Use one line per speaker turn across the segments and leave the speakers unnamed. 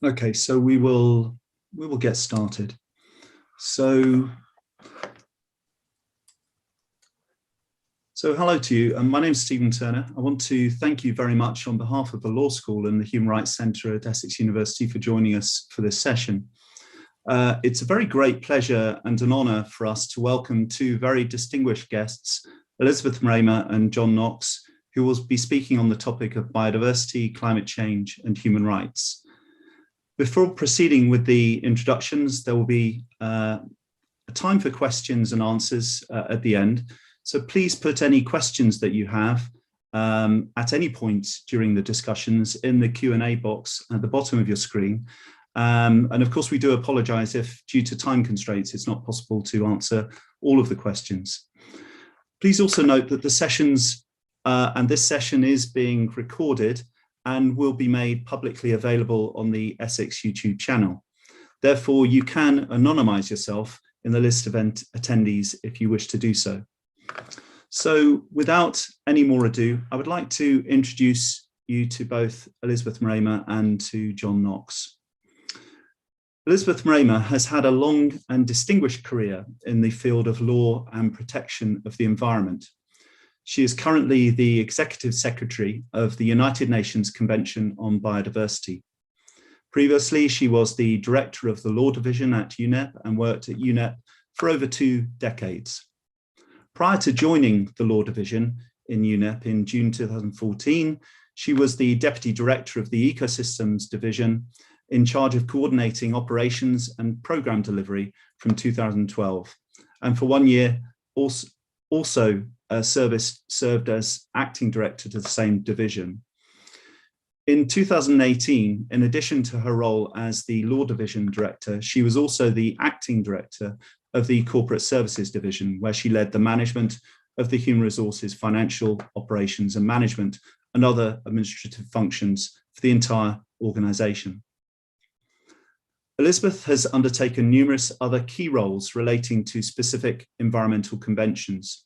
Okay, so we will get started. So hello to you, and my name is Stephen Turner. I want to thank you very much on behalf of the Law School and the Human Rights Centre at Essex University for joining us for this session. It's a very great pleasure and an honour for us to welcome two very distinguished guests, Elizabeth Mrema and John Knox, who will be speaking on the topic of biodiversity, climate change and human rights. Before proceeding with the introductions, there will be a time for questions and answers at the end. So please put any questions that you have at any point during the discussions in the Q&A box at the bottom of your screen. And of course, we do apologise if, due to time constraints, it's not possible to answer all of the questions. Please also note that the sessions and this session is being recorded and will be made publicly available on the Essex YouTube channel. Therefore, you can anonymise yourself in the list of attendees if you wish to do so. So without any more ado, I would like to introduce you to both Elizabeth Mrema and to John Knox. Elizabeth Mrema has had a long and distinguished career in the field of law and protection of the environment. She is currently the Executive Secretary of the United Nations Convention on Biodiversity. Previously, she was the Director of the Law Division at UNEP and worked at UNEP for over 2 decades. Prior to joining the Law Division in UNEP in June 2014, she was the Deputy Director of the Ecosystems Division in charge of coordinating operations and programme delivery from 2012. And for 1 year, also served as acting director to the same division. In 2018, in addition to her role as the Law Division Director, she was also the acting director of the Corporate Services Division, where she led the management of the human resources, financial operations and management and other administrative functions for the entire organisation. Elizabeth has undertaken numerous other key roles relating to specific environmental conventions.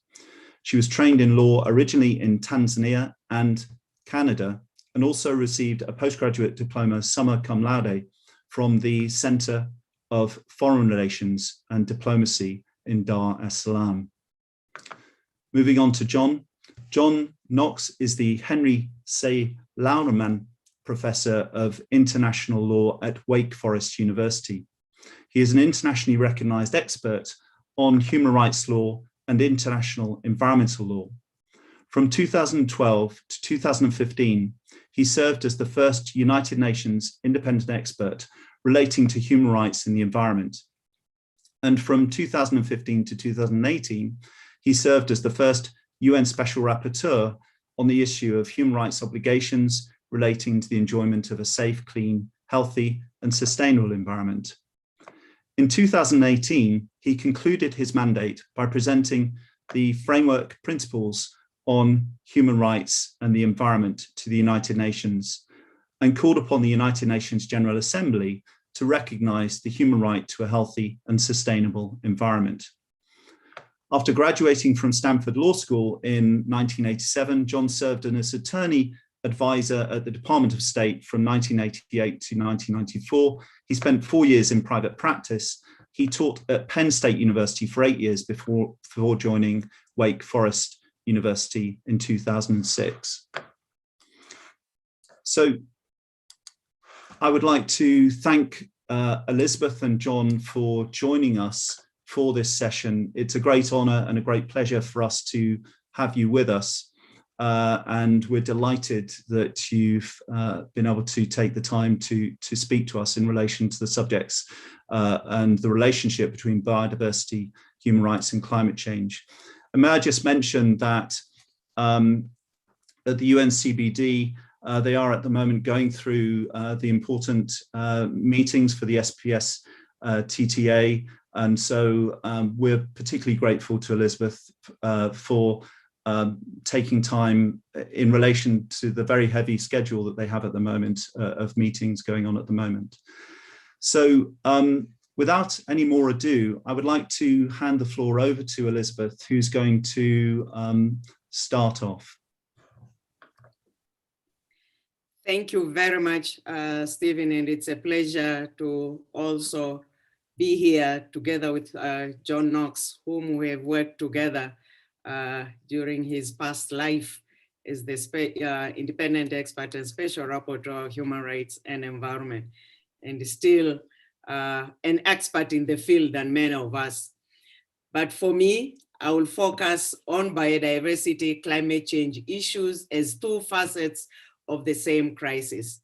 She was trained in law originally in Tanzania and Canada, and also received a postgraduate diploma summa cum laude from the Centre of Foreign Relations and Diplomacy in Dar es Salaam. Moving on to John. John Knox is the Henry C. Lauderman Professor of International Law at Wake Forest University. He is an internationally recognised expert on human rights law and international environmental law. From 2012 to 2015, he served as the first United Nations independent expert relating to human rights in the environment. And from 2015 to 2018, he served as the first UN Special Rapporteur on the issue of human rights obligations relating to the enjoyment of a safe, clean, healthy, and sustainable environment. In 2018, he concluded his mandate by presenting the framework principles on human rights and the environment to the United Nations and called upon the United Nations General Assembly to recognise the human right to a healthy and sustainable environment. After graduating from Stanford Law School in 1987, John served as attorney advisor at the Department of State from 1988 to 1994. He spent 4 years in private practice. He taught at Penn State University for 8 years before joining Wake Forest University in 2006. So I would like to thank Elizabeth and John for joining us for this session. It's a great honour and a great pleasure for us to have you with us. And we're delighted that you've been able to take the time to speak to us in relation to the subjects and the relationship between biodiversity, human rights and climate change. And may I just mention that at the UNCBD, they are at the moment going through the important meetings for the SPS TTA. And so we're particularly grateful to Elizabeth for taking time in relation to the very heavy schedule that they have at the moment of meetings going on at the moment. So without any more ado, I would like to hand the floor over to Elizabeth, who's going to start off.
Thank you very much, Stephen, and it's a pleasure to also be here together with John Knox, whom we have worked together during his past life as the independent expert and special rapporteur of human rights and environment, and still an expert in the field than many of us. But for me, I will focus on biodiversity, climate change issues as two facets of the same crisis.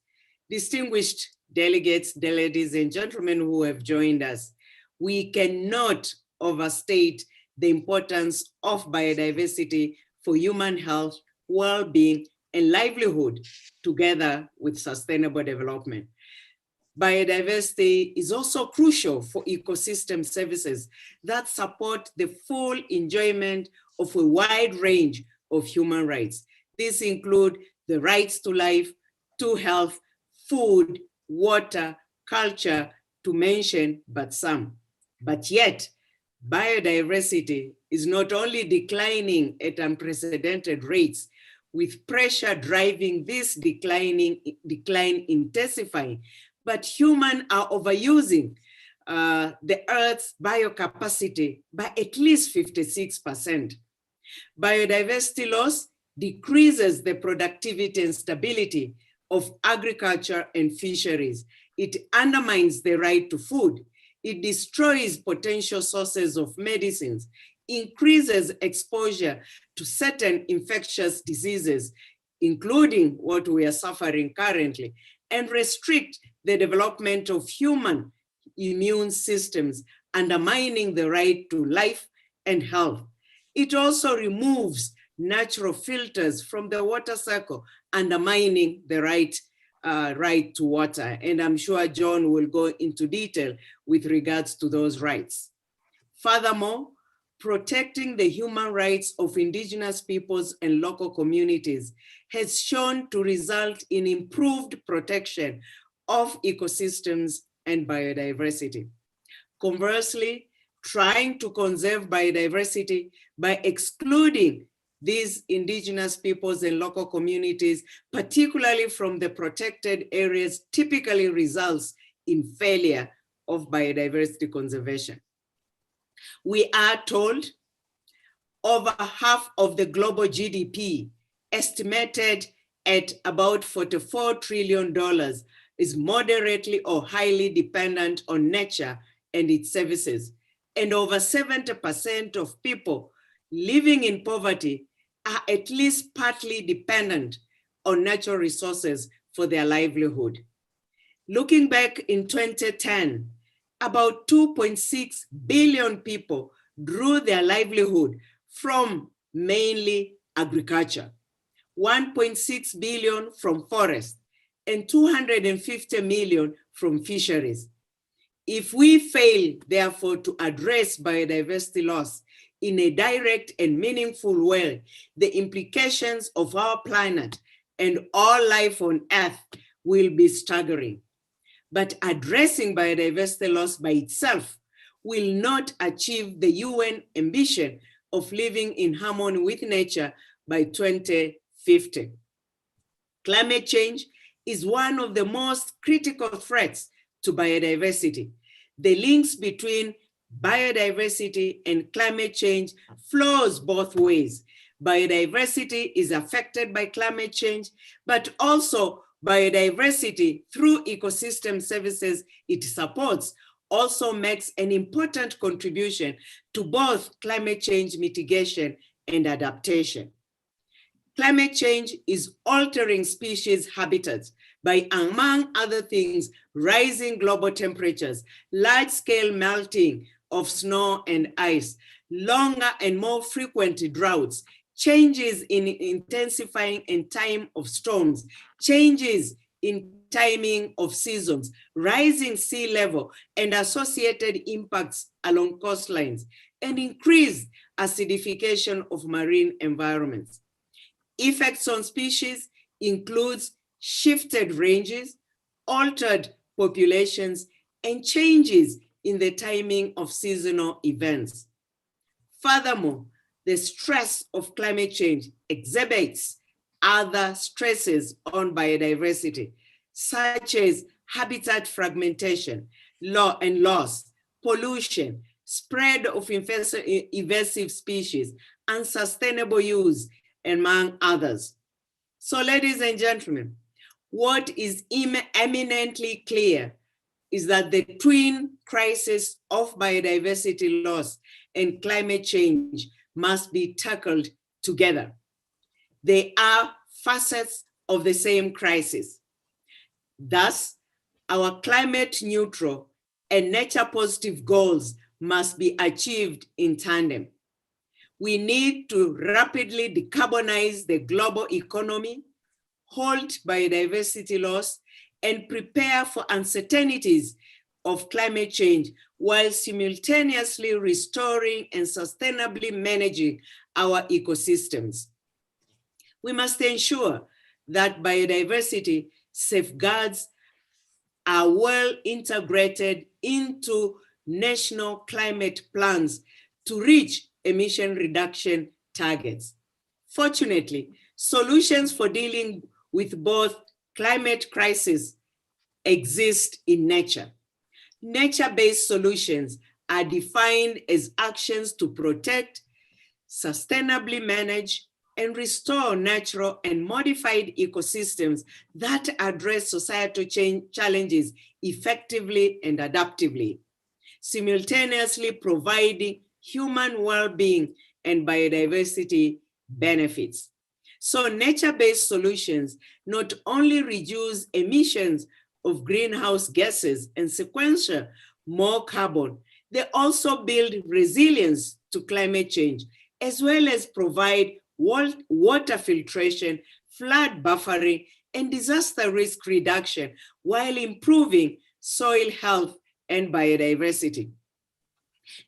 Distinguished delegates, ladies and gentlemen who have joined us, we cannot overstate the importance of biodiversity for human health, well-being, and livelihood, together with sustainable development. Biodiversity is also crucial for ecosystem services that support the full enjoyment of a wide range of human rights. These include the rights to life, to health, food, water, culture, to mention but some. But yet, biodiversity is not only declining at unprecedented rates, with pressure driving this decline intensifying, but humans are overusing the Earth's biocapacity by at least 56%. Biodiversity loss decreases the productivity and stability of agriculture and fisheries. It undermines the right to food. It destroys potential sources of medicines, increases exposure to certain infectious diseases, including what we are suffering currently, and restrict the development of human immune systems, undermining the right to life and health. It also removes natural filters from the water cycle, undermining the right to water. And I'm sure John will go into detail with regards to those rights. Furthermore, protecting the human rights of indigenous peoples and local communities has shown to result in improved protection of ecosystems and biodiversity. Conversely, trying to conserve biodiversity by excluding these indigenous peoples and local communities, particularly from the protected areas, typically results in failure of biodiversity conservation. We are told over half of the global GDP, estimated at about $44 trillion, is moderately or highly dependent on nature and its services. And over 70% of people living in poverty are at least partly dependent on natural resources for their livelihood. Looking back in 2010, about 2.6 billion people drew their livelihood from mainly agriculture, 1.6 billion from forests, and 250 million from fisheries. If we fail, therefore, to address biodiversity loss in a direct and meaningful way, the implications of our planet and all life on Earth will be staggering. But addressing biodiversity loss by itself will not achieve the UN ambition of living in harmony with nature by 2050. Climate change is one of the most critical threats to biodiversity. The links between biodiversity and climate change flows both ways. Biodiversity is affected by climate change, but also biodiversity through ecosystem services it supports also makes an important contribution to both climate change mitigation and adaptation. Climate change is altering species habitats by, among other things, rising global temperatures, large-scale melting of snow and ice, longer and more frequent droughts, changes in intensifying and time of storms, changes in timing of seasons, rising sea level and associated impacts along coastlines, and increased acidification of marine environments. Effects on species includes shifted ranges, altered populations, and changes in the timing of seasonal events. Furthermore, the stress of climate change exacerbates other stresses on biodiversity, such as habitat fragmentation, loss, pollution, spread of invasive species, unsustainable use, among others. So, ladies and gentlemen, what is eminently clear is that the twin crisis of biodiversity loss and climate change must be tackled together. They are facets of the same crisis. Thus, our climate neutral and nature positive goals must be achieved in tandem. We need to rapidly decarbonize the global economy, halt biodiversity loss, and prepare for uncertainties of climate change while simultaneously restoring and sustainably managing our ecosystems. We must ensure that biodiversity safeguards are well integrated into national climate plans to reach emission reduction targets. Fortunately, solutions for dealing with both climate crises exist in nature. Nature-based solutions are defined as actions to protect, sustainably manage, and restore natural and modified ecosystems that address societal challenges effectively and adaptively, simultaneously providing human well-being and biodiversity benefits. So nature-based solutions not only reduce emissions of greenhouse gases and sequester more carbon, they also build resilience to climate change, as well as provide water filtration, flood buffering, and disaster risk reduction, while improving soil health and biodiversity.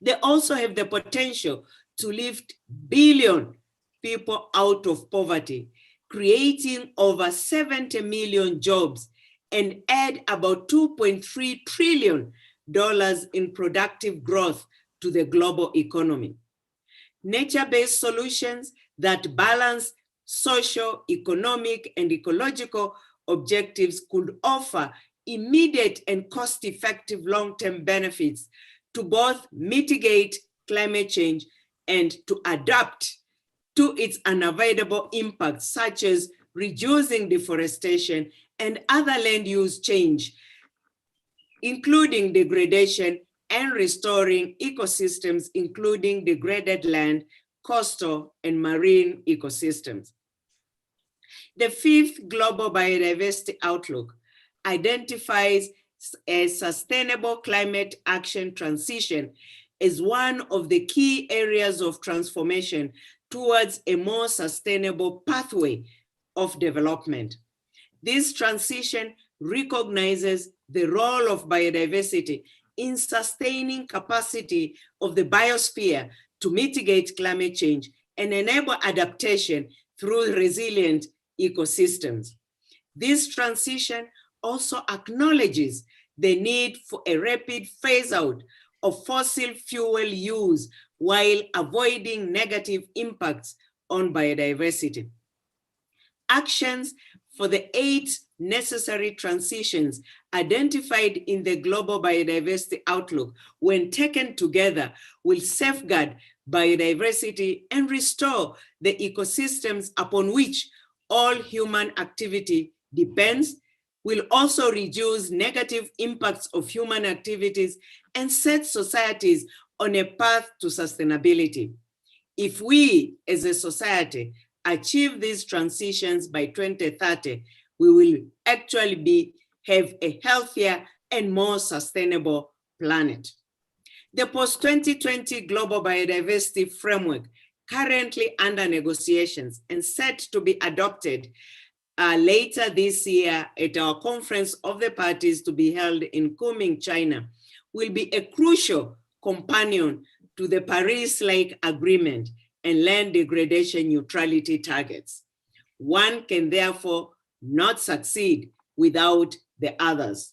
They also have the potential to lift billion people out of poverty, creating over 70 million jobs, and add about $2.3 trillion in productive growth to the global economy. Nature-based solutions that balance social, economic, and ecological objectives could offer immediate and cost-effective long-term benefits to both mitigate climate change and to adapt to its unavoidable impacts, such as reducing deforestation and other land use change, including degradation and restoring ecosystems, including degraded land, coastal, and marine ecosystems. The fifth Global Biodiversity Outlook identifies a sustainable climate action transition as one of the key areas of transformation towards a more sustainable pathway of development. This transition recognizes the role of biodiversity in sustaining capacity of the biosphere to mitigate climate change and enable adaptation through resilient ecosystems. This transition also acknowledges the need for a rapid phase out of fossil fuel use while avoiding negative impacts on biodiversity. Actions for the 8 necessary transitions identified in the Global Biodiversity Outlook, when taken together, will safeguard biodiversity and restore the ecosystems upon which all human activity depends, will also reduce negative impacts of human activities and set societies on a path to sustainability. If we, as a society, achieve these transitions by 2030, we will actually have a healthier and more sustainable planet. The post-2020 Global Biodiversity Framework, currently under negotiations and set to be adopted later this year at our Conference of the Parties to be held in Kunming, China, will be a crucial companion to the Paris-like agreement and land degradation neutrality targets. One can therefore not succeed without the others.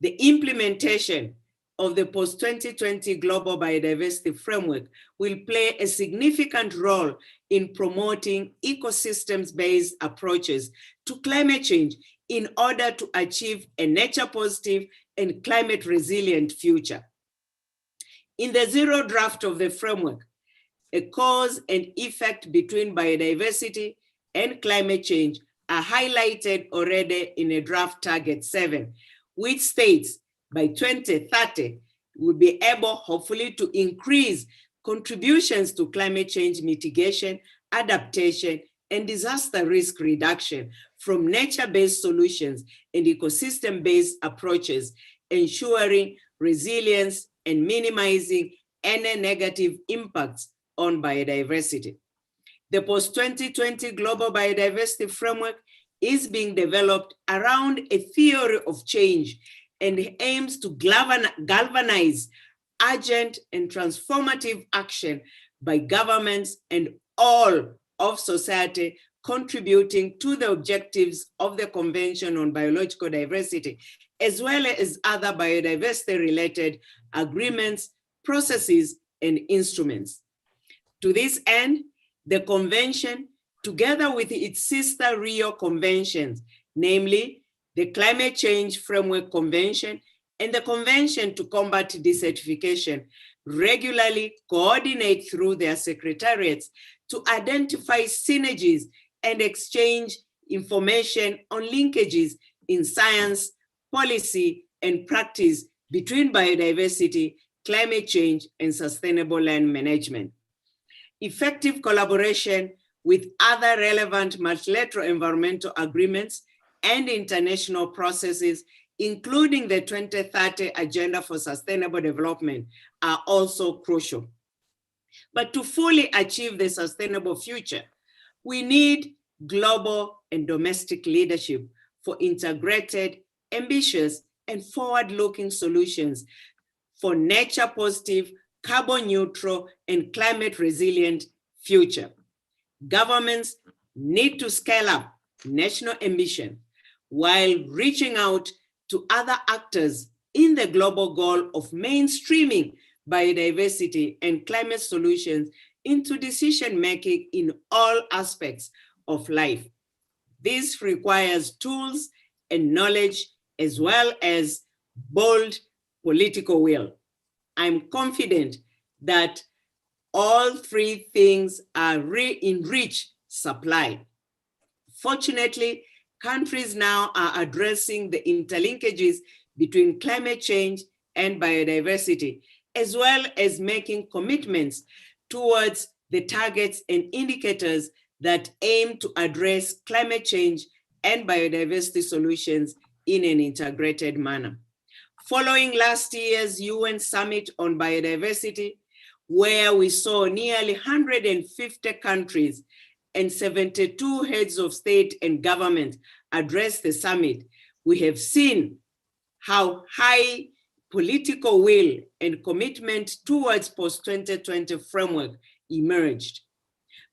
The implementation of the post-2020 Global Biodiversity Framework will play a significant role in promoting ecosystems-based approaches to climate change in order to achieve a nature-positive and climate-resilient future. In the zero draft of the framework, a cause and effect between biodiversity and climate change are highlighted already in a draft target 7, which states by 2030, we'll be able, hopefully, to increase contributions to climate change mitigation, adaptation, and disaster risk reduction from nature-based solutions and ecosystem-based approaches, ensuring resilience and minimizing any negative impacts on biodiversity. The post-2020 Global Biodiversity Framework is being developed around a theory of change and aims to galvanize urgent and transformative action by governments and all of society contributing to the objectives of the Convention on Biological Diversity, as well as other biodiversity-related agreements, processes, and instruments. To this end, the Convention, together with its sister Rio conventions, namely the Climate Change Framework Convention and the Convention to Combat Desertification, regularly coordinate through their secretariats to identify synergies and exchange information on linkages in science, policy, and practice between biodiversity, climate change, and sustainable land management. Effective collaboration with other relevant multilateral environmental agreements and international processes, including the 2030 Agenda for Sustainable Development, are also crucial. But to fully achieve the sustainable future, we need global and domestic leadership for integrated, ambitious, and forward-looking solutions for nature-positive, carbon-neutral, and climate-resilient future. Governments need to scale up national ambition while reaching out to other actors in the global goal of mainstreaming biodiversity and climate solutions into decision-making in all aspects of life. This requires tools and knowledge as well as bold political will. I'm confident that all three things are in rich supply. Fortunately, countries now are addressing the interlinkages between climate change and biodiversity, as well as making commitments towards the targets and indicators that aim to address climate change and biodiversity solutions in an integrated manner. Following last year's UN Summit on Biodiversity, where we saw nearly 150 countries and 72 heads of state and government address the summit, we have seen how high political will and commitment towards post-2020 framework emerged.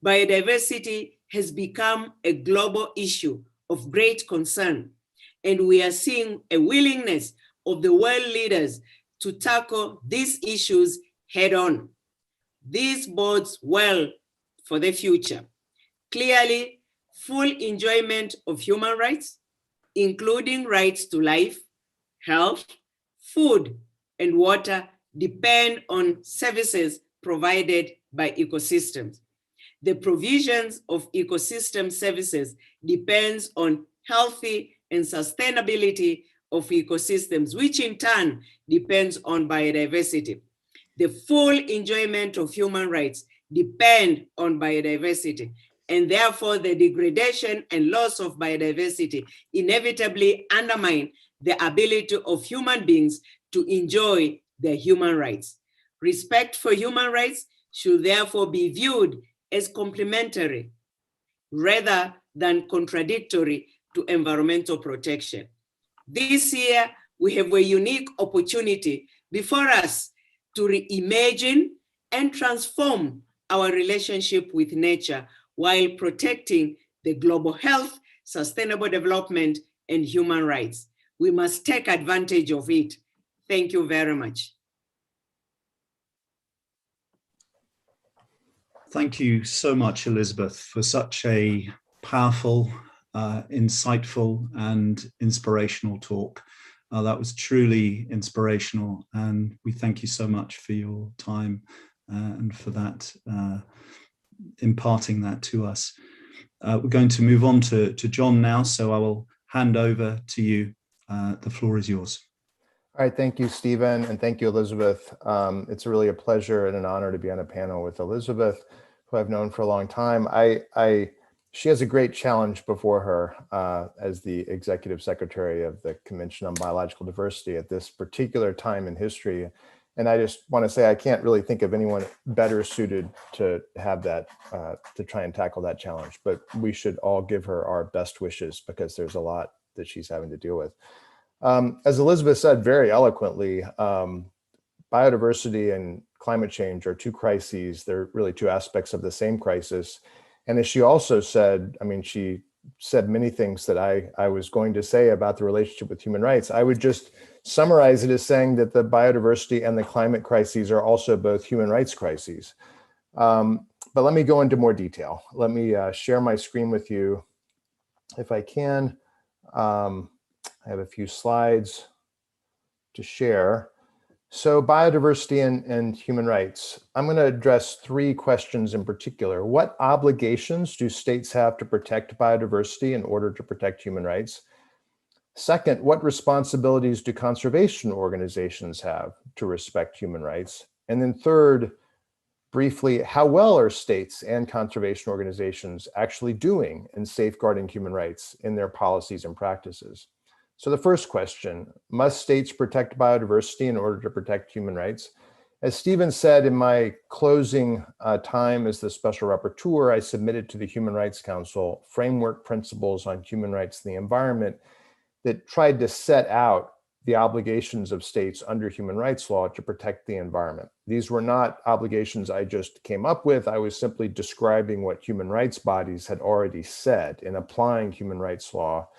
Biodiversity has become a global issue of great concern, and we are seeing a willingness of the world leaders to tackle these issues head on. This bodes well for the future. Clearly, full enjoyment of human rights, including rights to life, health, food, and water, depend on services provided by ecosystems. The provisions of ecosystem services depends on healthy and sustainability of ecosystems, which in turn depends on biodiversity. The full enjoyment of human rights depend on biodiversity, and therefore the degradation and loss of biodiversity inevitably undermine the ability of human beings to enjoy their human rights. Respect for human rights should therefore be viewed as complementary rather than contradictory to environmental protection. This year, we have a unique opportunity before us to reimagine and transform our relationship with nature while protecting the global health, sustainable development, and human rights. We must take advantage of it. Thank you very much.
Thank you so much, Elizabeth, for such a powerful, insightful and inspirational talk. That was truly inspirational, and we thank you so much for your time and for that, imparting that to us. We're going to move on to John now, so I will hand over to you. The floor is yours.
All right, thank you, Stephen, and thank you, Elizabeth. It's really a pleasure and an honor to be on a panel with Elizabeth, who I've known for a long time. She has a great challenge before her as the Executive Secretary of the Convention on Biological Diversity at this particular time in history. And I just want to say I can't really think of anyone better suited to have that, to try and tackle that challenge. But we should all give her our best wishes because there's a lot that she's having to deal with. As Elizabeth said very eloquently, biodiversity and climate change are two crises. They're really two aspects of the same crisis. And as she also said, I mean, she said many things that I was going to say about the relationship with human rights. I would just summarize it as saying that the biodiversity and the climate crises are also both human rights crises. But let me go into more detail. Let me share my screen with you if I can. I have a few slides to share. So biodiversity and human rights. I'm going to address three questions in particular. What obligations do states have to protect biodiversity in order to protect human rights? Second, what responsibilities do conservation organizations have to respect human rights? And then third, briefly, how well are states and conservation organizations actually doing in safeguarding human rights in their policies and practices? So the first question, must states protect biodiversity in order to protect human rights? As Stephen said, in my closing time as the Special Rapporteur, I submitted to the Human Rights Council framework principles on human rights and the environment that tried to set out the obligations of states under human rights law to protect the environment. These were not obligations I just came up with. I was simply describing what human rights bodies had already said in applying human rights law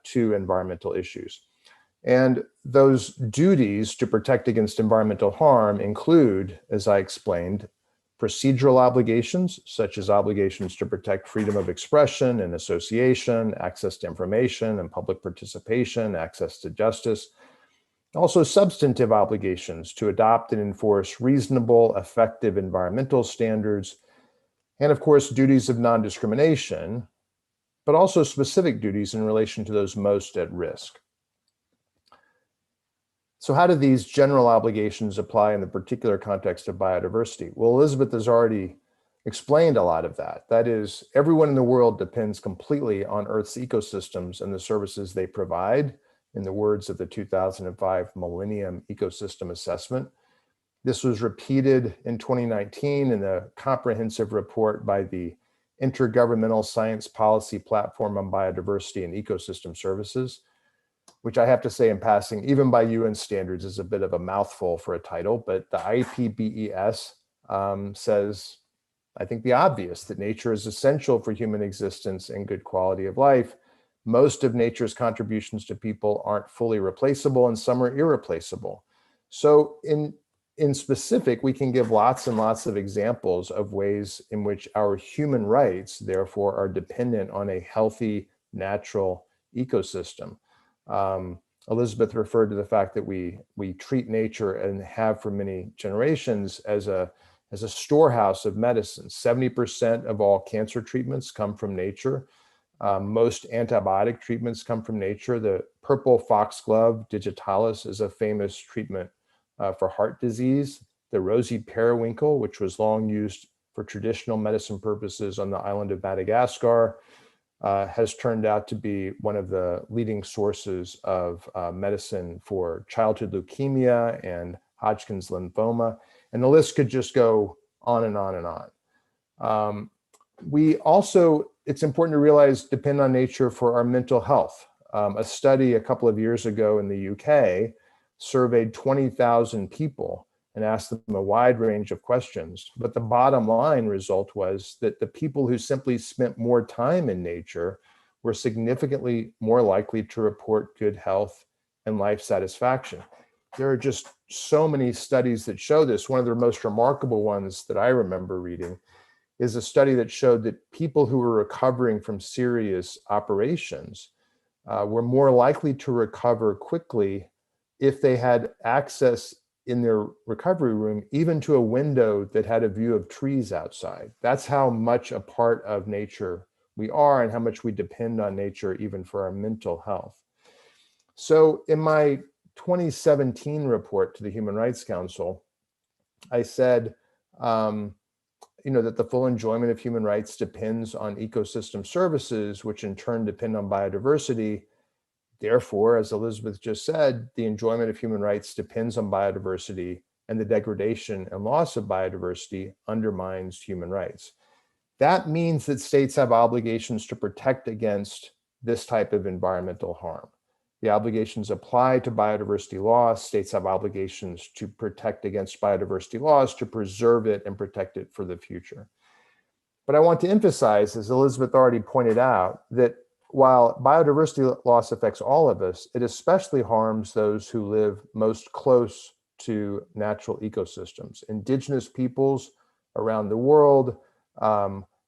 to environmental issues. And those duties to protect against environmental harm include, as I explained, procedural obligations, such as obligations to protect freedom of expression and association, access to information and public participation, access to justice. Also substantive obligations to adopt and enforce reasonable, effective environmental standards, and of course, duties of non-discrimination, but also specific duties in relation to those most at risk. So how do these general obligations apply in the particular context of biodiversity? Well, Elizabeth has already explained a lot of that. That is, everyone in the world depends completely on Earth's ecosystems and the services they provide, in the words of the 2005 Millennium Ecosystem Assessment. This was repeated in 2019 in a comprehensive report by the Intergovernmental Science Policy Platform on Biodiversity and Ecosystem Services, which I have to say in passing, even by UN standards, is a bit of a mouthful for a title, but the IPBES says, I think, the obvious, that nature is essential for human existence and good quality of life. Most of nature's contributions to people aren't fully replaceable, and some are irreplaceable. So in specific, we can give lots and lots of examples of ways in which our human rights, therefore, are dependent on a healthy, natural ecosystem. Elizabeth referred to the fact that we treat nature, and have for many generations, as a storehouse of medicine. 70% of all cancer treatments come from nature. Most antibiotic treatments come from nature. The purple foxglove, digitalis, is a famous treatment for heart disease. The rosy periwinkle, which was long used for traditional medicine purposes on the island of Madagascar, has turned out to be one of the leading sources of medicine for childhood leukemia and Hodgkin's lymphoma. And the list could just go on and on and on. We also, it's important to realize, depend on nature for our mental health. A study a couple of years ago in the UK surveyed 20,000 people and asked them a wide range of questions. But the bottom line result was that the people who simply spent more time in nature were significantly more likely to report good health and life satisfaction. There are just so many studies that show this. One of the most remarkable ones that I remember reading is a study that showed that people who were recovering from serious operations were more likely to recover quickly if they had access in their recovery room, even to a window that had a view of trees outside. That's how much a part of nature we are and how much we depend on nature even for our mental health. So in my 2017 report to the Human Rights Council, I said, that the full enjoyment of human rights depends on ecosystem services, which in turn depend on biodiversity. Therefore, as Elizabeth just said, the enjoyment of human rights depends on biodiversity, and the degradation and loss of biodiversity undermines human rights. That means that states have obligations to protect against this type of environmental harm. The obligations apply to biodiversity loss. States have obligations to protect against biodiversity loss, to preserve it and protect it for the future. But I want to emphasize, as Elizabeth already pointed out, that while biodiversity loss affects all of us, it especially harms those who live most close to natural ecosystems. Indigenous peoples around the world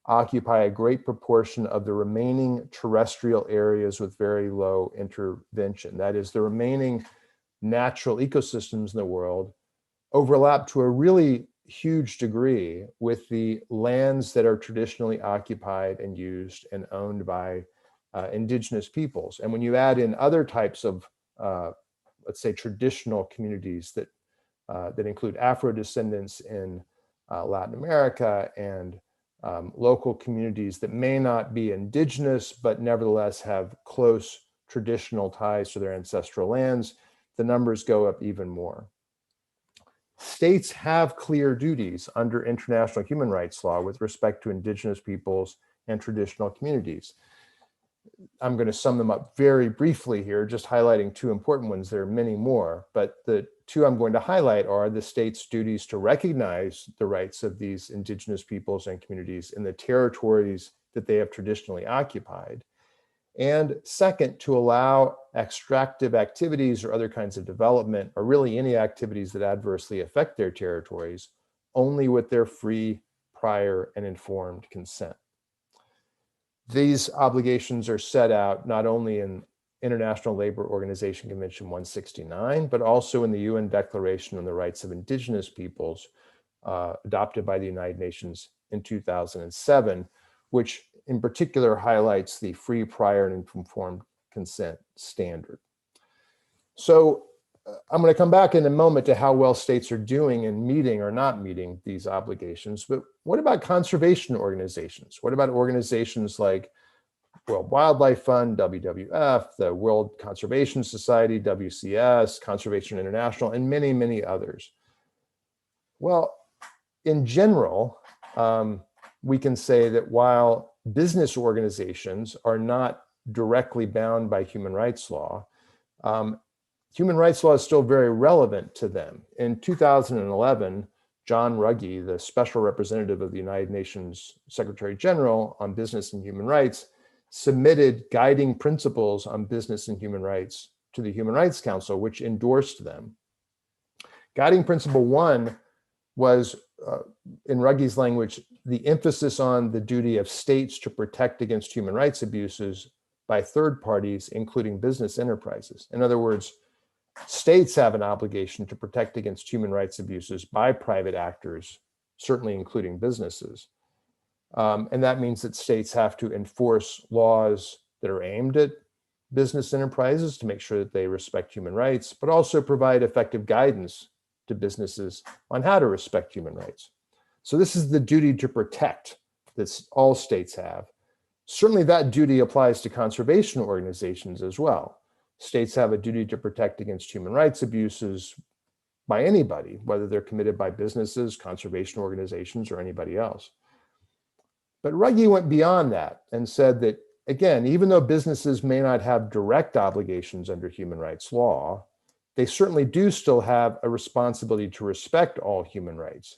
occupy a great proportion of the remaining terrestrial areas with very low intervention. That is, the remaining natural ecosystems in the world overlap to a really huge degree with the lands that are traditionally occupied and used and owned by indigenous peoples. And when you add in other types of, let's say, traditional communities that include Afro-descendants in Latin America and local communities that may not be indigenous, but nevertheless have close traditional ties to their ancestral lands, the numbers go up even more. States have clear duties under international human rights law with respect to indigenous peoples and traditional communities. I'm going to sum them up very briefly here, just highlighting two important ones. There are many more, but the two I'm going to highlight are the state's duties to recognize the rights of these indigenous peoples and communities in the territories that they have traditionally occupied. And second, to allow extractive activities or other kinds of development, or really any activities that adversely affect their territories, only with their free, prior, and informed consent. These obligations are set out not only in International Labor Organization Convention 169, but also in the UN Declaration on the Rights of Indigenous Peoples, adopted by the United Nations in 2007, which in particular highlights the free, prior, and informed consent standard. So I'm going to come back in a moment to how well states are doing in meeting or not meeting these obligations, but what about conservation organizations? What about organizations like World Wildlife Fund, WWF, the World Conservation Society, WCS, Conservation International, and many, many others? Well, in general, we can say that while business organizations are not directly bound by human rights law, human rights law is still very relevant to them. In 2011, John Ruggie, the Special Representative of the United Nations Secretary General on Business and Human Rights, submitted guiding principles on business and human rights to the Human Rights Council, which endorsed them. Guiding principle 1 was, in Ruggie's language, the emphasis on the duty of states to protect against human rights abuses by third parties, including business enterprises. In other words, states have an obligation to protect against human rights abuses by private actors, certainly including businesses. And that means that states have to enforce laws that are aimed at business enterprises to make sure that they respect human rights, but also provide effective guidance to businesses on how to respect human rights. So this is the duty to protect that all states have. Certainly that duty applies to conservation organizations as well. States have a duty to protect against human rights abuses by anybody, whether they're committed by businesses, conservation organizations, or anybody else. But Ruggie went beyond that and said that, again, even though businesses may not have direct obligations under human rights law, they certainly do still have a responsibility to respect all human rights.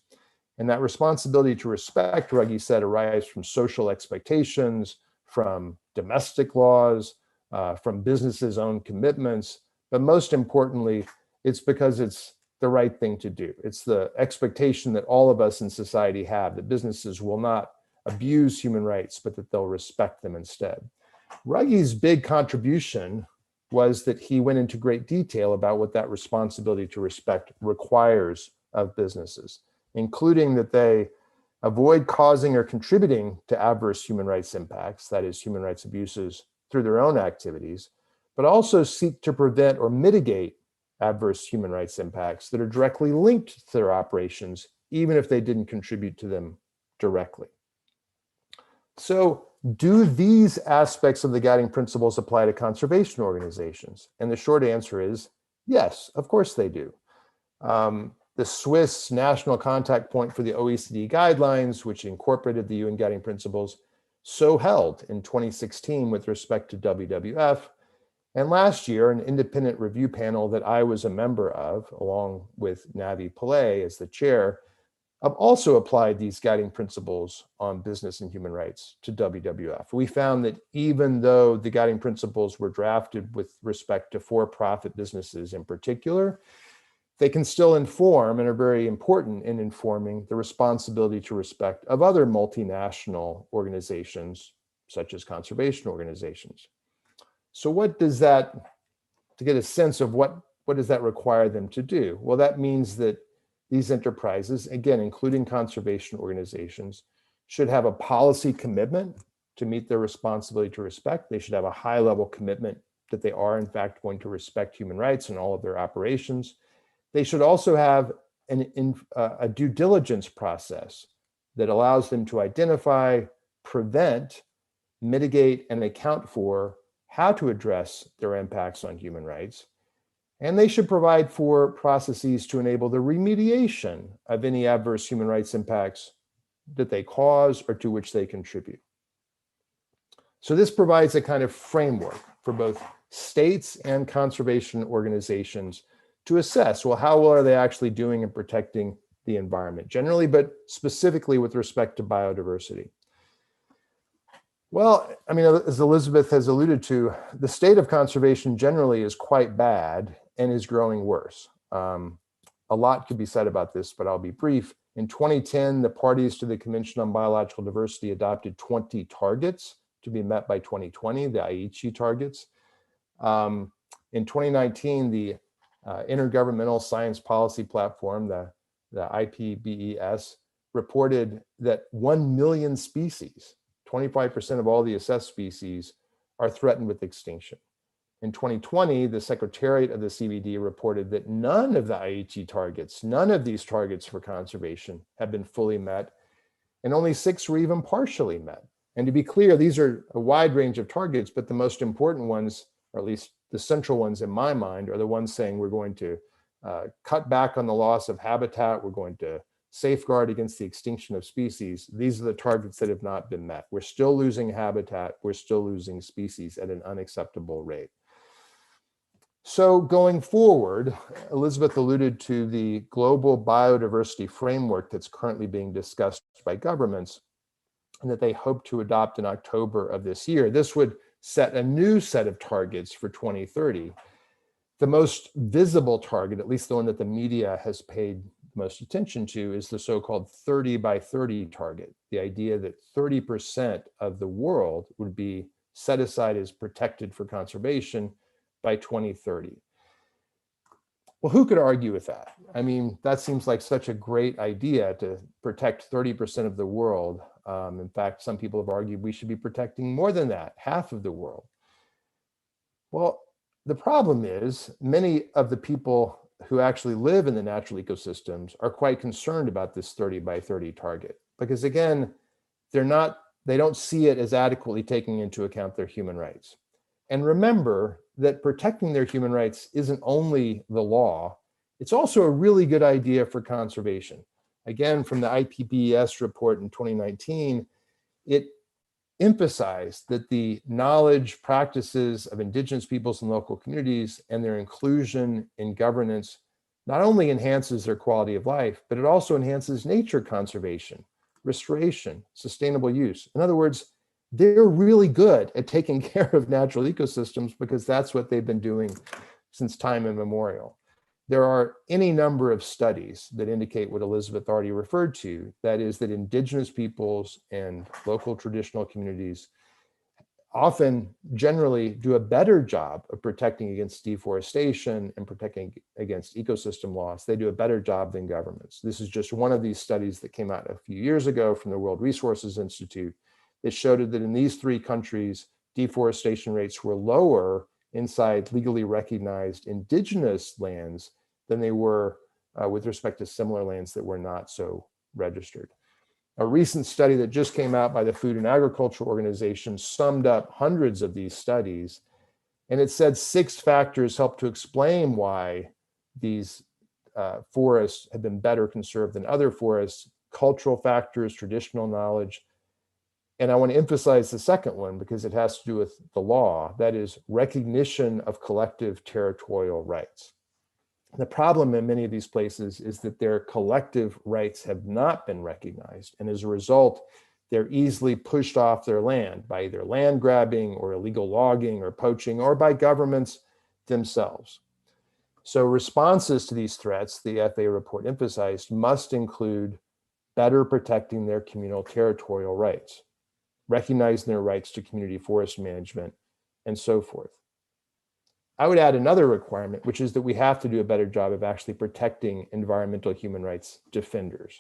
And that responsibility to respect, Ruggie said, arises from social expectations, from domestic laws, from businesses' own commitments, but most importantly, it's because it's the right thing to do. It's the expectation that all of us in society have, that businesses will not abuse human rights, but that they'll respect them instead. Ruggie's big contribution was that he went into great detail about what that responsibility to respect requires of businesses, including that they avoid causing or contributing to adverse human rights impacts, that is, human rights abuses, through their own activities, but also seek to prevent or mitigate adverse human rights impacts that are directly linked to their operations, even if they didn't contribute to them directly. So, do these aspects of the guiding principles apply to conservation organizations? And the short answer is yes, of course they do. The Swiss national contact point for the OECD guidelines, which incorporated the UN guiding principles, so held in 2016 with respect to WWF. And last year, an independent review panel that I was a member of, along with Navi Pillay as the chair, also applied these guiding principles on business and human rights to WWF. We found that even though the guiding principles were drafted with respect to for-profit businesses in particular, they can still inform and are very important in informing the responsibility to respect of other multinational organizations, such as conservation organizations. So what does that, to get a sense of what does that require them to do? Well, that means that these enterprises, again, including conservation organizations, should have a policy commitment to meet their responsibility to respect. They should have a high-level commitment that they are, in fact, going to respect human rights in all of their operations. They should also have a due diligence process that allows them to identify, prevent, mitigate, and account for how to address their impacts on human rights. And they should provide for processes to enable the remediation of any adverse human rights impacts that they cause or to which they contribute. So this provides a kind of framework for both states and conservation organizations to assess, well, how well are they actually doing in protecting the environment generally, but specifically with respect to biodiversity. Well, I mean, as Elizabeth has alluded to, the state of conservation generally is quite bad and is growing worse. A lot could be said about this, but I'll be brief. In 2010, the parties to the Convention on Biological Diversity adopted 20 targets to be met by 2020, the Aichi targets. In 2019, the Intergovernmental Science Policy Platform, the IPBES, reported that 1 million species, 25% of all the assessed species, are threatened with extinction. In 2020, the Secretariat of the CBD reported that none of the Aichi targets, none of these targets for conservation have been fully met, and only 6 were even partially met. And to be clear, these are a wide range of targets, but the most important ones, or at least the central ones in my mind, are the ones saying we're going to cut back on the loss of habitat, we're going to safeguard against the extinction of species. These are the targets that have not been met. We're still losing habitat, we're still losing species at an unacceptable rate. So going forward, Elizabeth alluded to the global biodiversity framework that's currently being discussed by governments and that they hope to adopt in October of this year. This would set a new set of targets for 2030. The most visible target, at least the one that the media has paid most attention to, is the so-called 30 by 30 target. The idea that 30% of the world would be set aside as protected for conservation by 2030. Well, who could argue with that? I mean, that seems like such a great idea to protect 30% of the world. In fact, some people have argued we should be protecting more than that, half of the world. Well, the problem is many of the people who actually live in the natural ecosystems are quite concerned about this 30 by 30 target because, again, they don't see it as adequately taking into account their human rights. And remember that protecting their human rights isn't only the law, it's also a really good idea for conservation. Again, from the IPBES report in 2019, it emphasized that the knowledge, practices of Indigenous peoples and local communities and their inclusion in governance not only enhances their quality of life, but it also enhances nature conservation, restoration, sustainable use. In other words, they're really good at taking care of natural ecosystems because that's what they've been doing since time immemorial. there are any number of studies that indicate what Elizabeth already referred to, that is that indigenous peoples and local traditional communities often generally do a better job of protecting against deforestation and protecting against ecosystem loss. They do a better job than governments. This is just one of these studies that came out a few years ago from the World Resources Institute that showed that in these three countries, deforestation rates were lower inside legally recognized indigenous lands than they were with respect to similar lands that were not so registered. A recent study that just came out by the Food and Agriculture Organization summed up hundreds of these studies, and it said 6 factors help to explain why these forests have been better conserved than other forests: cultural factors, traditional knowledge. And I want to emphasize the second one because it has to do with the law, that is recognition of collective territorial rights. The problem in many of these places is that their collective rights have not been recognized. And as a result, they're easily pushed off their land by either land grabbing or illegal logging or poaching or by governments themselves. So responses to these threats, the FAO report emphasized, must include better protecting their communal territorial rights, recognizing their rights to community forest management, and so forth. I would add another requirement, which is that we have to do a better job of actually protecting environmental human rights defenders.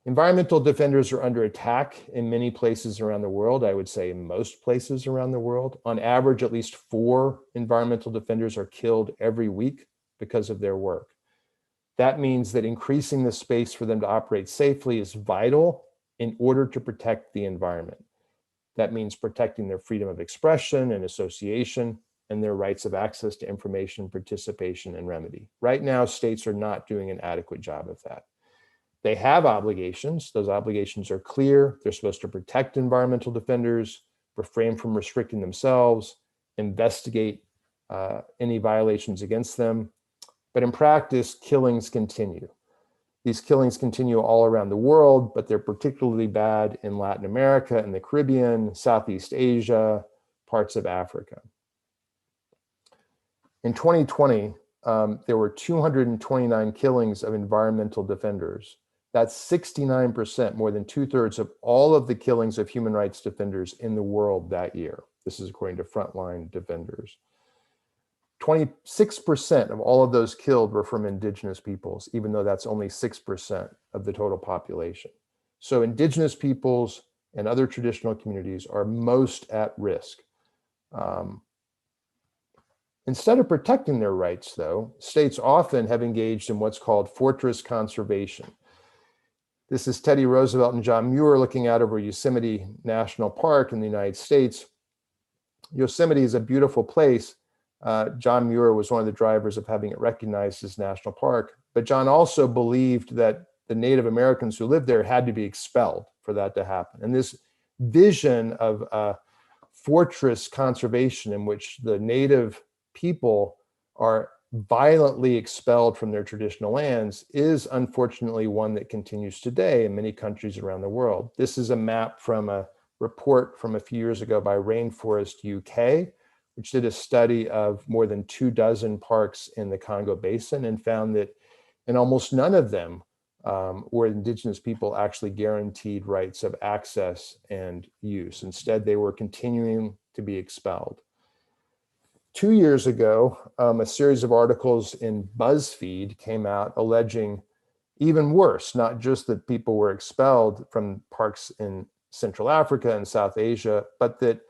Environmental defenders are under attack in many places around the world. I would say in most places around the world. On average, at least 4 environmental defenders are killed every week because of their work. That means that increasing the space for them to operate safely is vital in order to protect the environment. That means protecting their freedom of expression and association, and their rights of access to information, participation, and remedy. Right now, states are not doing an adequate job of that. They have obligations. Those obligations are clear. They're supposed to protect environmental defenders, refrain from restricting themselves, investigate any violations against them. But in practice, killings continue. These killings continue all around the world, but they're particularly bad in Latin America and the Caribbean, Southeast Asia, parts of Africa. In 2020, there were 229 killings of environmental defenders. That's 69%, more than 2/3 of all of the killings of human rights defenders in the world that year. This is according to Frontline Defenders. 26% of all of those killed were from indigenous peoples, even though that's only 6% of the total population. So indigenous peoples and other traditional communities are most at risk. Instead of protecting their rights, though, states often have engaged in what's called fortress conservation. This is Teddy Roosevelt and John Muir looking out over Yosemite National Park in the United States. Yosemite is a beautiful place. John Muir was one of the drivers of having it recognized as national park, but John also believed that the Native Americans who lived there had to be expelled for that to happen. And this vision of fortress conservation in which the Native people are violently expelled from their traditional lands is unfortunately one that continues today in many countries around the world. This is a map from a report from a few years ago by Rainforest UK, which did a study of more than 24 parks in the Congo Basin and found that in almost none of them were indigenous people actually guaranteed rights of access and use. Instead, they were continuing to be expelled. 2 years ago, a series of articles in BuzzFeed came out alleging even worse, not just that people were expelled from parks in Central Africa and South Asia, but that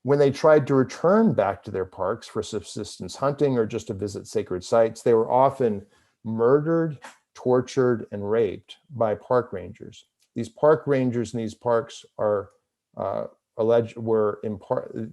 when they tried to return back to their parks for subsistence hunting or just to visit sacred sites, they were often murdered, tortured, and raped by park rangers. These park rangers in these parks are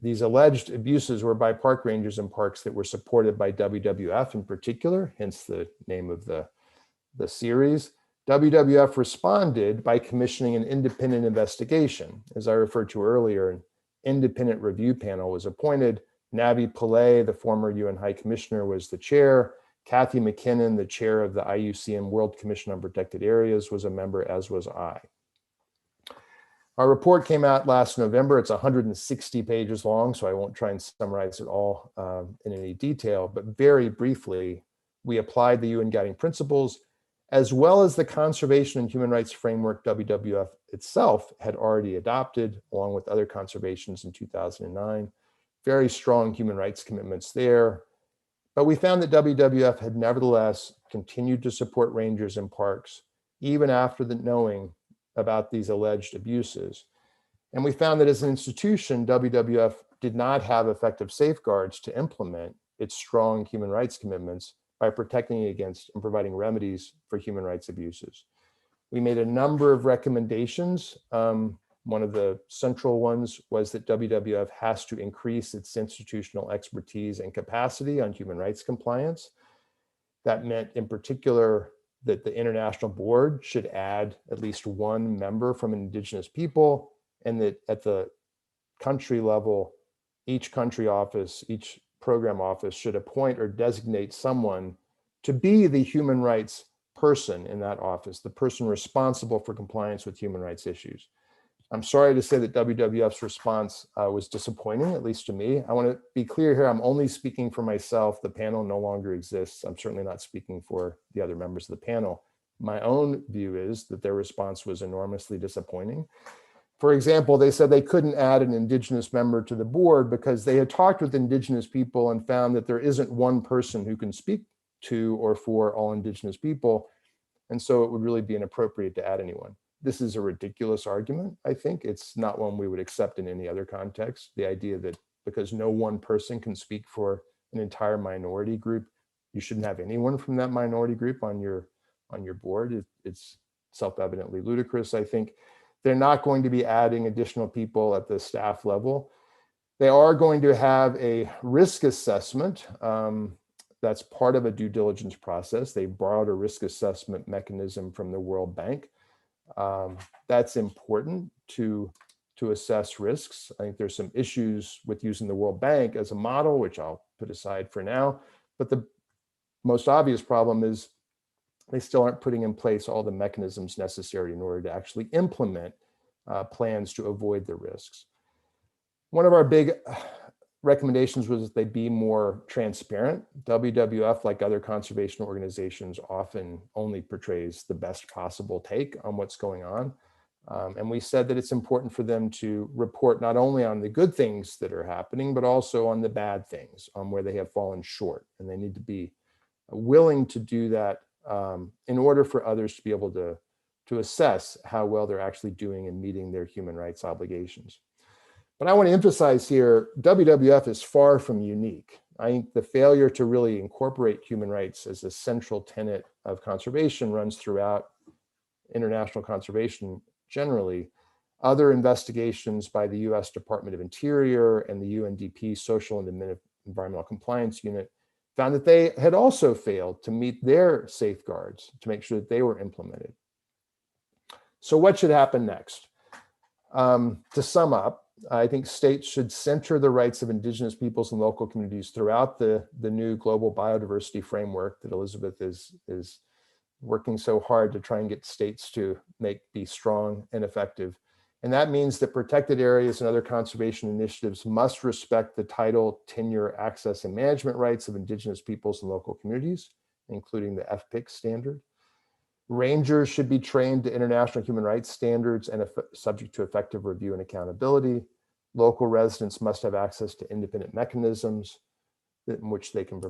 these alleged abuses were by park rangers in parks that were supported by WWF in particular, hence the name of the series. WWF responded by commissioning an independent investigation. As I referred to earlier, an independent review panel was appointed. Navi Pillay, the former UN High Commissioner, was the chair. Kathy McKinnon, the chair of the IUCN World Commission on Protected Areas, was a member, as was I. Our report came out last November. It's 160 pages long, so I won't try and summarize it all in any detail, but very briefly, We applied the UN Guiding Principles, as well as the Conservation and Human Rights Framework WWF itself had already adopted, along with other conservations in 2009. Very strong human rights commitments there. But we found that WWF had nevertheless continued to support rangers in parks, even after the knowing about these alleged abuses. And we found that as an institution, WWF did not have effective safeguards to implement its strong human rights commitments by protecting against and providing remedies for human rights abuses. We made a number of recommendations. One of the central ones was that WWF has to increase its institutional expertise and capacity on human rights compliance. That meant in particular that the international board should add at least one member from Indigenous people, and that at the country level, each country office, each program office should appoint or designate someone to be the human rights person in that office, the person responsible for compliance with human rights issues. I'm sorry to say that WWF's response was disappointing, at least to me. I want to be clear here, I'm only speaking for myself. The panel no longer exists. I'm certainly not speaking for the other members of the panel. My own view is that their response was enormously disappointing. For example, they said they couldn't add an Indigenous member to the board because they had talked with Indigenous people and found that there isn't one person who can speak to or for all Indigenous people. And so it would really be inappropriate to add anyone. This is a ridiculous argument, I think. It's not one we would accept in any other context. The idea that because no one person can speak for an entire minority group, you shouldn't have anyone from that minority group on your board. It's self-evidently ludicrous, I think. They're not going to be adding additional people at the staff level. They are going to have a risk assessment. That's part of a due diligence process. They borrowed a risk assessment mechanism from the World Bank. That's important to assess risks. I think there's some issues with using the World Bank as a model, which I'll put aside for now. But the most obvious problem is they still aren't putting in place all the mechanisms necessary in order to actually implement plans to avoid the risks. One of our big recommendations was that they be more transparent. WWF, like other conservation organizations, often only portrays the best possible take on what's going on. And we said that it's important for them to report not only on the good things that are happening, but also on the bad things, on where they have fallen short. And they need to be willing to do that in order for others to be able to assess how well they're actually doing in meeting their human rights obligations. But I want to emphasize here, WWF is far from unique. I think the failure to really incorporate human rights as a central tenet of conservation runs throughout international conservation generally. Other investigations by the US Department of Interior and the UNDP Social and Environmental Compliance Unit found that they had also failed to meet their safeguards to make sure that they were implemented. So what should happen next? To sum up, I think states should center the rights of Indigenous peoples and local communities throughout the new global biodiversity framework that Elizabeth is working so hard to try and get states to be strong and effective. And that means that protected areas and other conservation initiatives must respect the title, tenure, access, and management rights of Indigenous peoples and local communities, including the FPIC standard. Rangers should be trained to international human rights standards and subject to effective review and accountability. Local residents must have access to independent mechanisms in which they can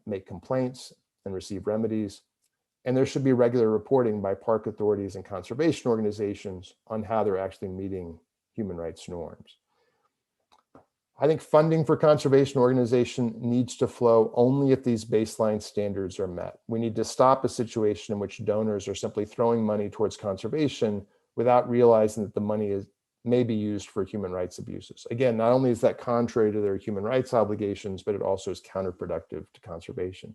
make complaints and receive remedies. And there should be regular reporting by park authorities and conservation organizations on how they're actually meeting human rights norms. I think funding for conservation organization needs to flow only if these baseline standards are met. We need to stop a situation in which donors are simply throwing money towards conservation without realizing that the money may be used for human rights abuses. Again, not only is that contrary to their human rights obligations, but it also is counterproductive to conservation.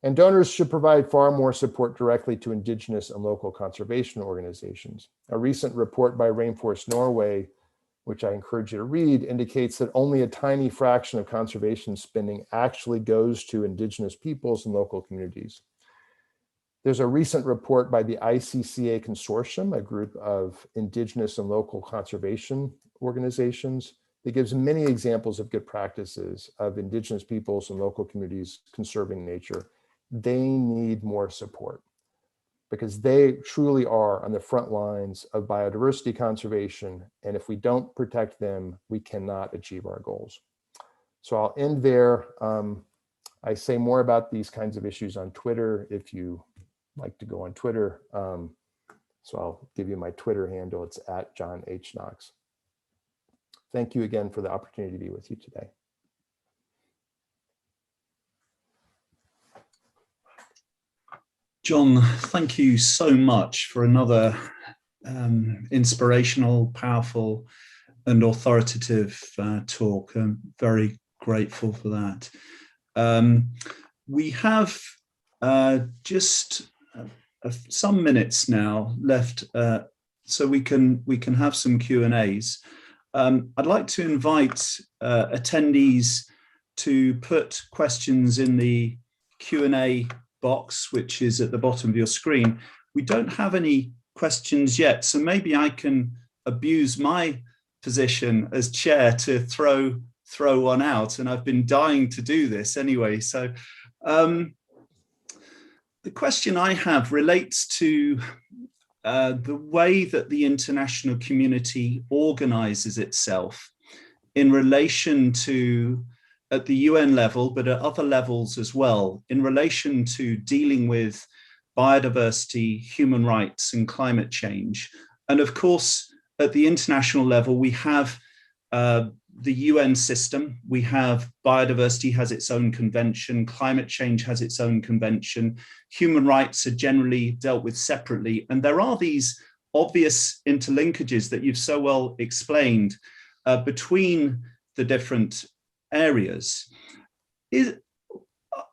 And donors should provide far more support directly to Indigenous and local conservation organizations. A recent report by Rainforest Norway, which I encourage you to read, indicates that only a tiny fraction of conservation spending actually goes to Indigenous peoples and local communities. There's a recent report by the ICCA Consortium, a group of Indigenous and local conservation organizations, that gives many examples of good practices of Indigenous peoples and local communities conserving nature. they need more support because they truly are on the front lines of biodiversity conservation. And if we don't protect them, we cannot achieve our goals. So I'll end there. I say more about these kinds of issues on Twitter if you like to go on Twitter. So I'll give you my Twitter handle. It's @JohnHKnox. Thank you again for the opportunity to be with you today.
John, thank you so much for another inspirational, powerful, and authoritative talk. I'm very grateful for that. We have just some minutes now left, so we can have some Q&As. I'd like to invite attendees to put questions in the Q&A box, which is at the bottom of your screen. We don't have any questions yet, so maybe I can abuse my position as chair to throw one out, and I've been dying to do this anyway. So the question I have relates to the way that the international community organizes itself in relation to, at the UN level, but at other levels as well, in relation to dealing with biodiversity, human rights, and climate change. And of course, at the international level, we have the UN system. We have biodiversity has its own convention, climate change has its own convention, human rights are generally dealt with separately. And there are these obvious interlinkages that you've so well explained between the different areas.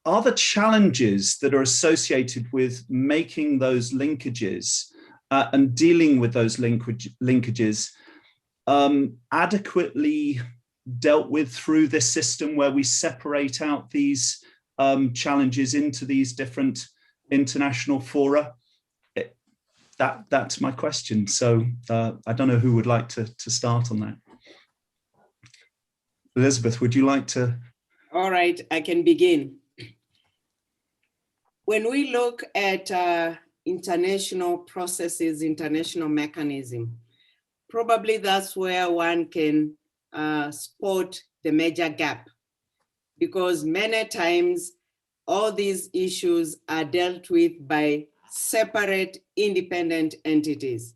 Are the challenges that are associated with making those linkages and dealing with those linkages adequately dealt with through this system where we separate out these challenges into these different international fora? That's my question. So I don't know who would like to start on that. Elizabeth, would you like to?
All right, I can begin. When we look at international processes, international mechanism, probably that's where one can spot the major gap, because many times all these issues are dealt with by separate independent entities.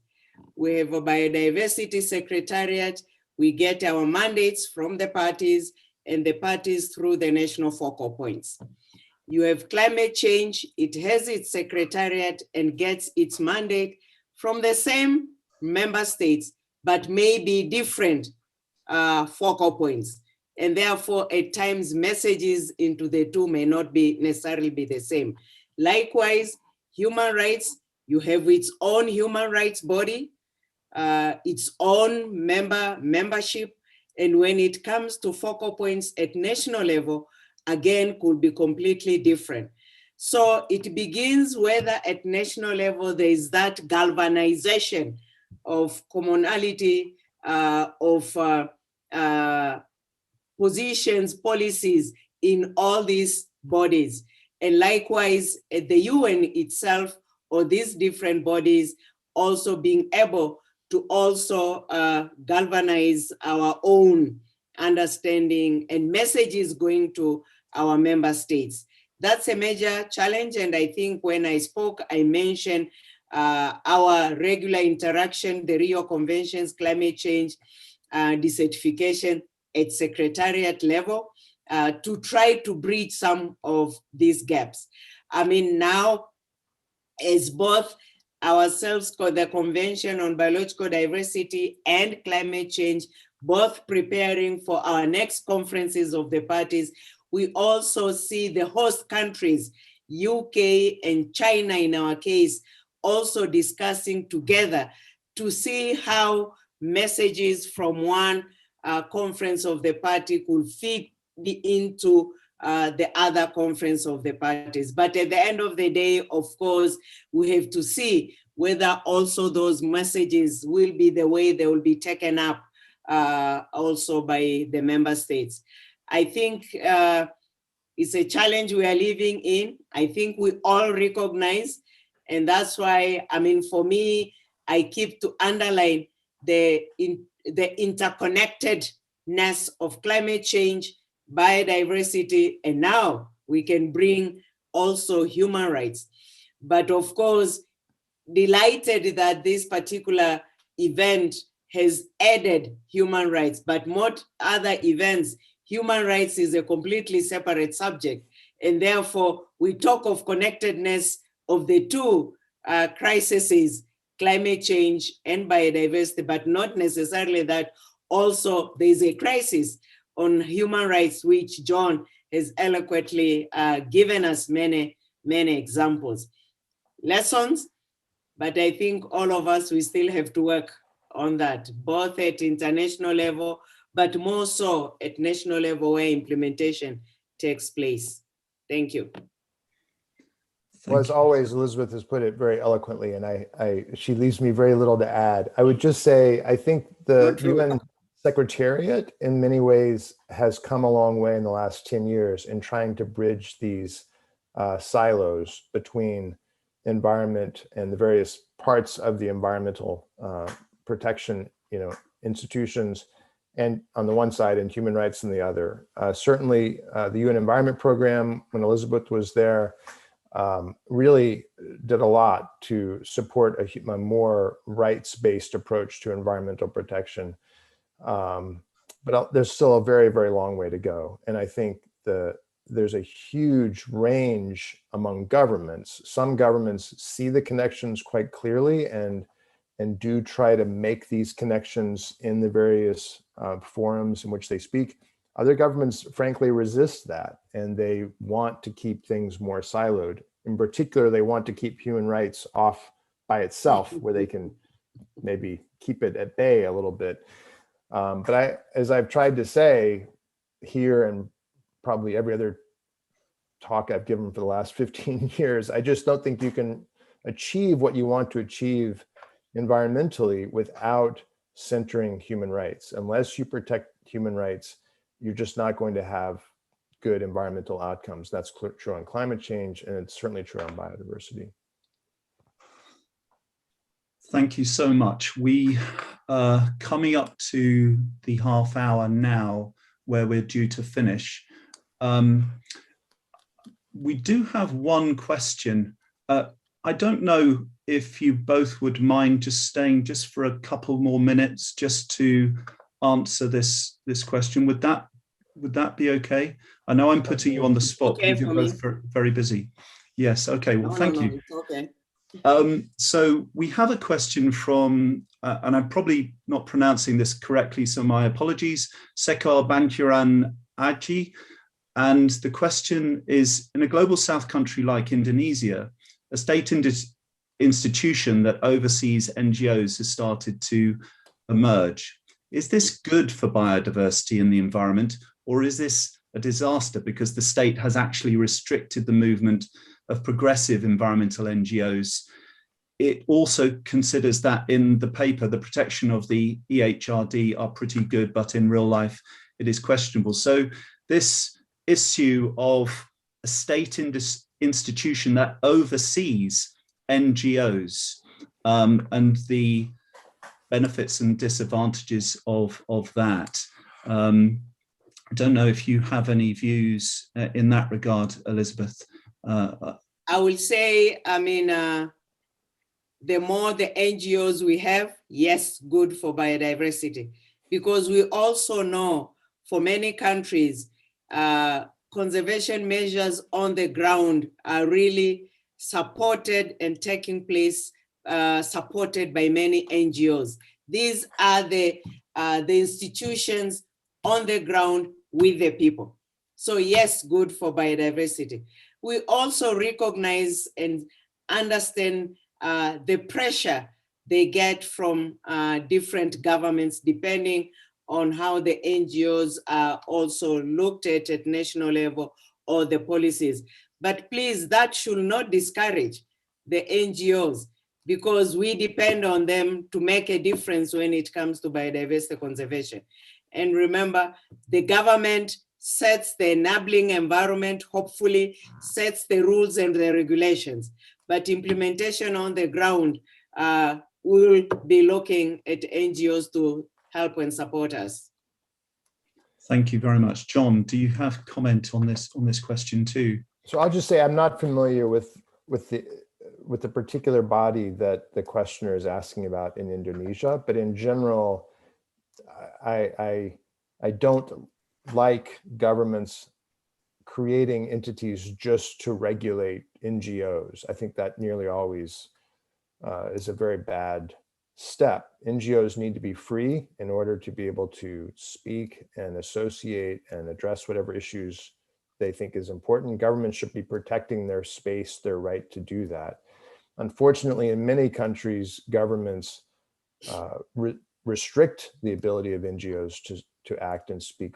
We have a biodiversity secretariat, we get our mandates from the parties and the parties through the national focal points. You have climate change, it has its secretariat and gets its mandate from the same member states, but maybe different focal points. And therefore, at times, messages into the two may not be necessarily be the same. Likewise, human rights, you have its own human rights body, its own membership. And when it comes to focal points at national level, again, could be completely different. So it begins whether at national level, there is that galvanization of commonality, of positions, policies in all these bodies. And likewise, at the UN itself, or these different bodies also being able to also galvanize our own understanding and messages going to our member states. That's a major challenge. And I think when I spoke, I mentioned our regular interaction, the Rio Conventions, climate change, desertification at secretariat level to try to bridge some of these gaps. I mean, now, as both ourselves, the Convention on Biological Diversity and Climate Change, both preparing for our next conferences of the parties, we also see the host countries, UK and China in our case, also discussing together to see how messages from one conference of the party could fit into the other conference of the parties. But at the end of the day, of course, we have to see whether also those messages will be the way they will be taken up also by the member states. I think It's a challenge we are living in. I think we all recognize, and that's why, I mean, for me, I keep to underline the interconnectedness of climate change, biodiversity, and now we can bring also human rights. But of course, delighted that this particular event has added human rights, but not other events. Human rights is a completely separate subject. And therefore, we talk of connectedness of the two crises, climate change and biodiversity, but not necessarily that also there's a crisis on human rights, which John has eloquently given us many, many examples. Lessons, but I think all of us, we still have to work on that, both at international level, but more so at national level where implementation takes place. Thank you.
Well, as always, Elizabeth has put it very eloquently, and she leaves me very little to add. I would just say, I think the UN Secretariat in many ways has come a long way in the last 10 years in trying to bridge these silos between environment and the various parts of the environmental protection, institutions, and on the one side, and human rights on the other. Certainly, the UN Environment Program, when Elizabeth was there, really did a lot to support a more rights-based approach to environmental protection. But there's still a very, very long way to go. And I think there's a huge range among governments. Some governments see the connections quite clearly and do try to make these connections in the various forums in which they speak. Other governments, frankly, resist that, and they want to keep things more siloed. In particular, they want to keep human rights off by itself, where they can maybe keep it at bay a little bit. But as I've tried to say here and probably every other talk I've given for the last 15 years, I just don't think you can achieve what you want to achieve environmentally without centering human rights. Unless you protect human rights, you're just not going to have good environmental outcomes. That's true on climate change, and it's certainly true on biodiversity.
Thank you so much. We are coming up to the half hour now where we're due to finish. We do have one question. I don't know if you both would mind just staying just for a couple more minutes just to answer this question. Would that be okay? I know I'm putting you on the spot because you're both very busy. Yes, okay, well, thank you.
It's okay.
So we have a question from, and I'm probably not pronouncing this correctly, so my apologies, Sekar Bankiran Aji. And the question is, in a global south country like Indonesia, a state institution that oversees NGOs has started to emerge. Is this good for biodiversity and the environment, or is this a disaster because the state has actually restricted the movement of progressive environmental NGOs? It also considers that in the paper, the protection of the EHRD are pretty good, but in real life, it is questionable. So this issue of a state institution that oversees NGOs and the benefits and disadvantages of that. I don't know if you have any views in that regard, Elizabeth.
I will say, I mean, the more the NGOs we have, yes, good for biodiversity, because we also know for many countries, conservation measures on the ground are really supported and taking place, supported by many NGOs. These are the institutions on the ground with the people. So yes, good for biodiversity. We also recognize and understand the pressure they get from different governments, depending on how the NGOs are also looked at national level or the policies. But please, that should not discourage the NGOs, because we depend on them to make a difference when it comes to biodiversity conservation. And remember, the government sets the enabling environment, hopefully sets the rules and the regulations, but implementation on the ground, we'll be looking at NGOs to help and support us.
Thank you very much. John, do you have comment on this question too?
So I'll just say I'm not familiar with the particular body that the questioner is asking about in Indonesia, but in general, I don't like governments creating entities just to regulate NGOs. I think that nearly always is a very bad step. NGOs need to be free in order to be able to speak and associate and address whatever issues they think is important. Governments should be protecting their space, their right to do that. Unfortunately, in many countries, governments restrict the ability of NGOs to act and speak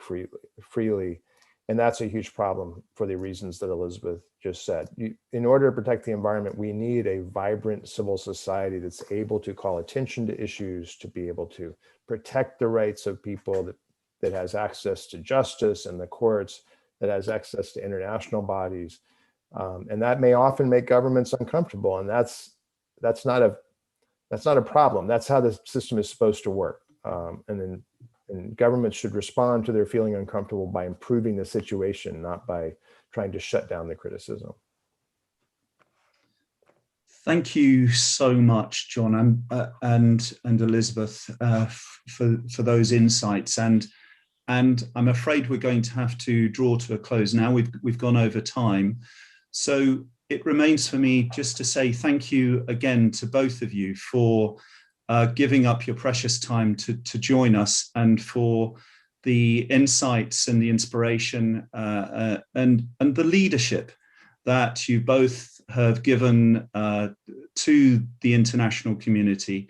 freely. And that's a huge problem for the reasons that Elizabeth just said. In order to protect the environment, we need a vibrant civil society that's able to call attention to issues, to be able to protect the rights of people, that has access to justice and the courts, that has access to international bodies. And that may often make governments uncomfortable. And that's not a problem. That's how the system is supposed to work. And governments should respond to their feeling uncomfortable by improving the situation, not by trying to shut down the criticism.
Thank you so much, John and Elizabeth, for those insights. And I'm afraid we're going to have to draw to a close now. We've gone over time. So it remains for me just to say thank you again to both of you for giving up your precious time to join us, and for the insights and the inspiration and the leadership that you both have given to the international community.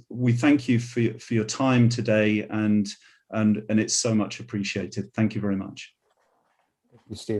We thank you for your time today, and it's so much appreciated. Thank you very much.
Thank you, Stephen.